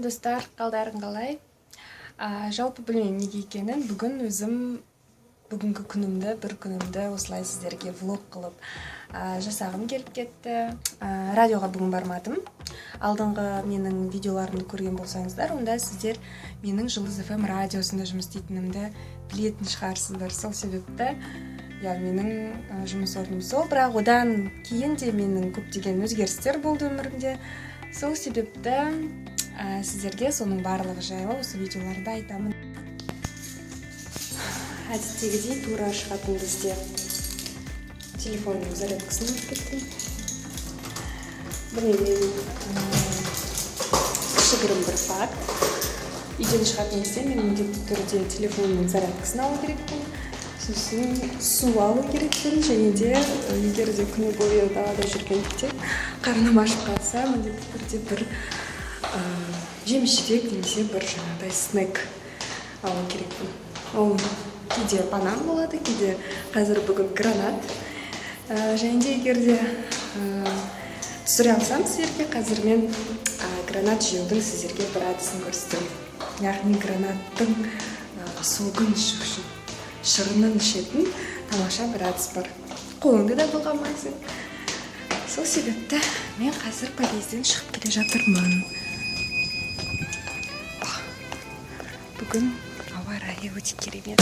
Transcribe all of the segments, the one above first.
Салам достар, қалдарың қалай? Жалпы білмеймін неге екенін. Бүгінгі күнімді, бір күнімді осылай сіздерге влог қылып жасағым келіп кетті. Радиоға бүгін бармадым. Алдыңғы менің видеоларымды көрген болсаңыздар, онда сіздер менің Жұлдыз FM радиосында жұмыс істейтінімді білетін шығарсыздар. Сол себепті менің жұмыс орным сол, бірақ одан кейін де менің көптеген өзгерістер болды өмірімде. Сол себепті сіздерге соның барлығы жайлы осы видеоларда айтамын. Әдеттегідей тура шығатын бізде телефонның зарядкасын алып кеттім. Бұны мен кішігірім бір факт. Үйден шығатын кезде мен міндетті түрде телефонның зарядкасын алу керекпін. Сосын су алу керекпін, және де егер де күні бойы далада жүргендікте қарным ашып қалса, міндетті түрде бір жеміс-жидек немесе бір жаңағыдай снек алу керекпін. Ол кейде банан болады, кейде қазір бүгін гранат. Және де егер де түсіре алсам сіздерге, қазір мен гранат жеудің сіздерге бір әдісін көрсетемін. Яғни гранаттың солғын ішу үшін шырынын ішетін тамаша бір әдіс бар. Қолыңды да былғамайсың. Сол себепті мен қазір подъезден шығып келе жатырмын. Бүгін ауа райы өте керемет.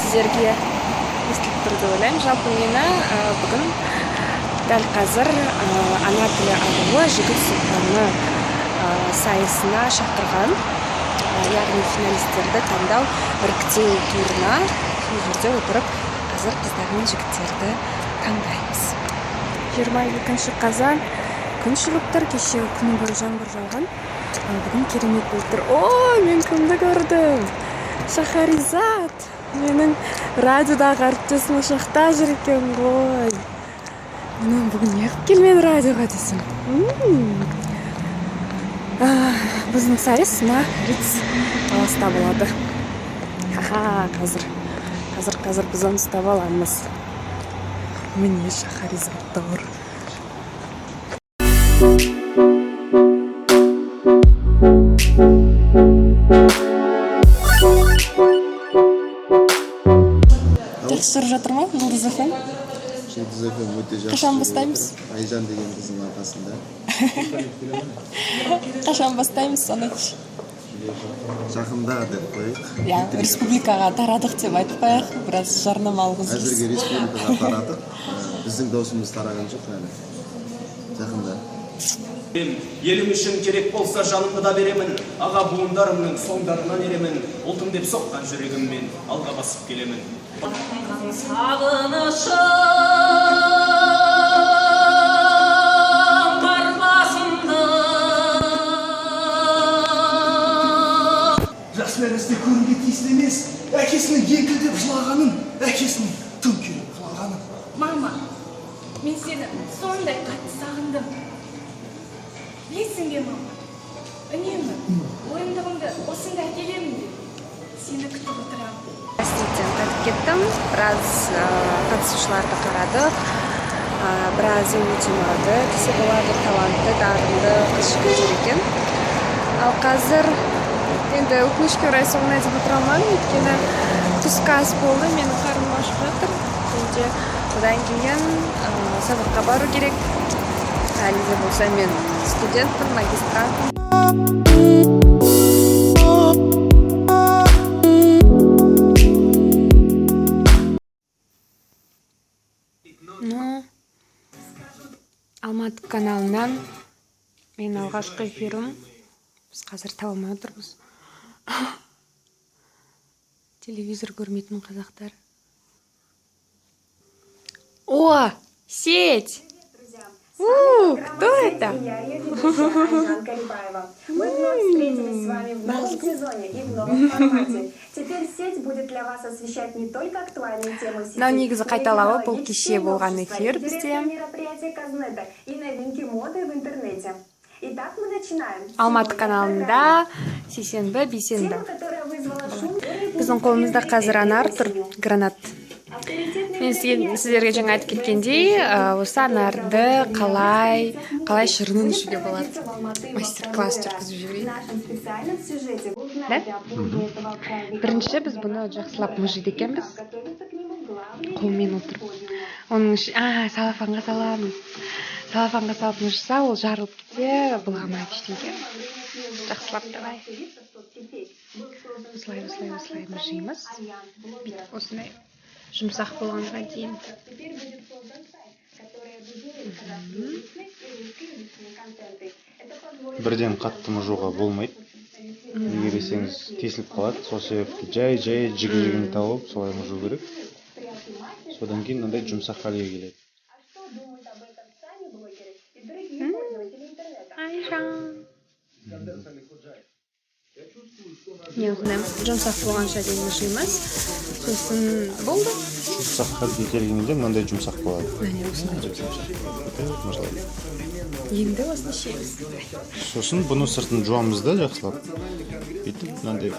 Сіздерге естіліп тұр деп ойлаймын. Жалпы мені бүгін дәл қазір ана тілі арқылы жігіт сұлтаны сайысына шақырған. Яғни финалистерді таңдау іріктеу турына сол жерде отырып қазір қыздар мен жігіттерді таңдаймыз. 22 қазан күн шығып тұр, кеше күні бойы жаңбыр жауған. Бүгін керемет болып тұр. Мен кімді көрдім? Шахаризат. Менің радиодағы әріптесім ұшақта жүр екен ғой. Бүгін неғып келмеді радиоға десем. Біздің сайыс на Риц қаласында болады. Қазір біз оны ұстап аламыз. Міне Шахаризаттар. Жақсы жүріп жатыр ма Жұлдыз FM? Жұлдыз FM өте жақсы. Қашан бастаймыз? Айжан деген қыздың арқасында. Қашан бастаймыз соны? Жақында деп қояйық. Республикаға тарадық деп айтып қояйық. Біраз жарнамалық үзіліс. Әзірге республикаға тарадық. Біздің даусымыз тараған жоқ әлі. Жақында. Елім үшін керек болса жанымды да беремін. Аға буындарымның соңдарынан еремін. Ұлтым деп соққан жүрегіммен алға басып келемін. Сағынышым бар басымда. Жас нәресте көруге тиісті емес, әкесінің еңкілдеп жылағанын, әкесінің төңкеріп құлағанын. Мама, мен сені сондай қатты сағындым. Білесің бе, мама? Үнемі ойындығымды осында әкелемін деп сені күтіп отырамын. Әстеттен қайтып кеттім. Біраз қатысушыларды қарадық. Біраз өтемады. Кесе болады талантты, дарынды қыз-жігіт жүр екен. Ал қазір енді өкінішке орай соңына деп отыра алмадым, өйткені түскі ас болды, менің қарным ашып жатыр. Енді одан кейін сабаққа бару керек. Әлі де болса мен студентпін, магистрантпын. Алматы каналынан мен алғашқы эфирім. Біз қазір таба алмай отырмыз. Телевизор көрмейтін қазақтар. Сеть! Кто это? Мы вновь встретились с вами в новом сезоне и в новом формате. Теперь сеть будет для вас освещать не только актуальные темы сети, негізі қайталауы бұл кеше болған эфир бізде. мероприятия Казнета и новинки моды в интернете. Итак, мы начинаем. Алматы каналында сейсенбі, бейсенбі. Тема, которая вызвала шум Біздің қолымызда қазір анар тұр, гранат. Мен сіздерге жаңа айтып кеткендей, осы анарды қалай шырынын ішуге болады. Мастер-класс жүргізіп жіберейін. Бірінші біз бұны жақсылап мұжиды екенбіз. Қолмен отырып. Оның салафанға саламыз. Салафанға салып мұжса, ол жарылып кетсе, былғамайды ештеңе. Жақсылап давай. Осылай мұжимыз. Бүйтіп осындай жұмсақ болғанға дейін. Бірден қатты мұжуға болмайды. Егер есеңіз тесіліп қалады, сол себепті жай жігін тауып солай мұжу керек. Содан кейін мынандай жұмсақ халге келеді. Жұмсақ болғанша дейін мұжимыз. Сосын болды. Жұмсақ халге келгенде мынандай жұмсақ болады. Енді осыны ішеміз. Сосын бұны сыртын жуамыз да жақсылап. Бүйтіп мынандай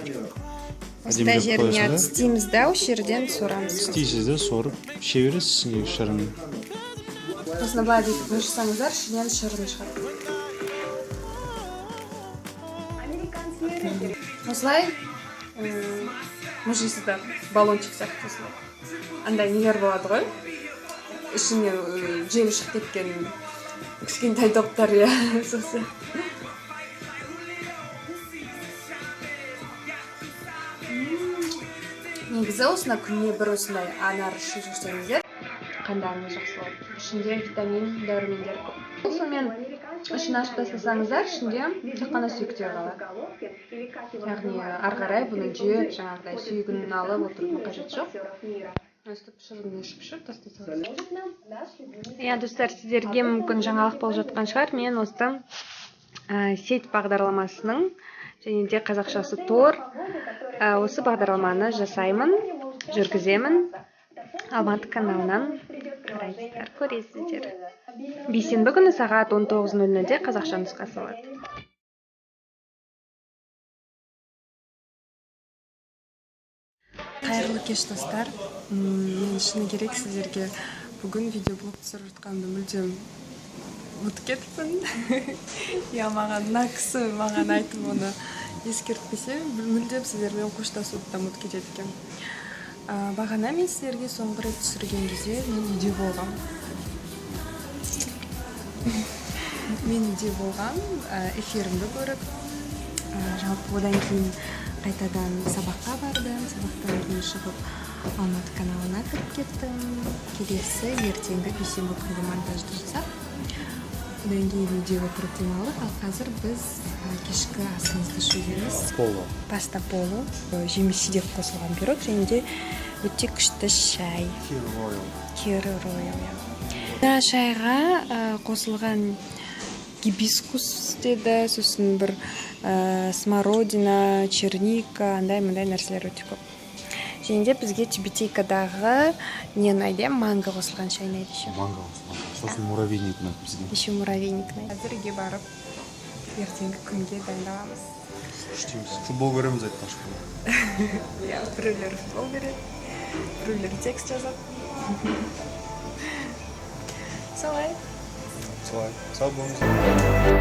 Осындай жеріне тістейміз да, осы жерден сорамыз. Тістейсіз де сорып іше бересіз шырын. Осыны былай бүйтіп мұжсаңыздар, ішінен шырын шығады. Осылай мұжисыздар, баллончик сияқты осылай. Андай нелер болады ғой. Ішіне желі шығып кеткен кішкентай топтар, иә, сосы. Негізі осына күніне бір осындай анар ішіп жүрсеңіздер, қандарыңыз жақсы болады. Ішінде витамин, дәрумендер көп. Сонымен ішін ашып тастасаңыздар, ішінде тек қана сүйектер қалады. Яғни ары қарай бұны жеп, жаңағыдай сүйегін алып отырудың қажеті жоқ. Өстіп шырынын ішіп тастай саласыз. Иә, достар, сіздерге мүмкін жаңалық болып жатқан шығар. Мен осы сеть бағдарламасының және де қазақшасы Тор осы бағдарламаны жасаймын, жүргіземін. Алматы каналынан қарайсыздар, көресіздер. Бейсенбі күні сағат 19:00-де қазақша нұсқасы болады. Қайырлы кеш, достар. Мен шыны керек сіздерге бүгін видеоблог түсіріп жатқанымды мүлдем ұмытып кетіппін. Я маған мына кісі маған айтып оны ескертпесе, мүлдем сіздермен қоштасуды да ұмытып кетеді екен. Бағана мен сіздерге соңғы рет түсірген кезде мен үйде болғам. Мен үйде болғам, эфирімді көріп, жалпы одан кейін қайтадан сабаққа бардым, сабақтан кейін шығып Алматы каналына кіріп кеттім. Келесі ертеңгі бейсенбі күнгі монтажды жасап, одан кейін үйде отырып демалып, ал қазір біз кешкі асымызды ішудеміз. Паста поло, жемісі деп қосылған пирог, және де өте күшті шай. Кері роял. Шайға қосылған гибискус деді, сосын бір смородина, черника, андай-мындай нәрселер өте көп. Және де бізге Тюбетейкадағы не ұнайды, манго қосылған шай ұнайды еще. Манго қосылған. Сосын муравейник ұнайды бізге. Еще муравейник ұнайды. Қазір үйге барып, ертеңгі күнге дайындаламыз. Іштейміз. Футбол көреміз айтпақшы. Иә, біреулер футбол көреді, біреулер текст жазады. Солай. Сау болыңыз.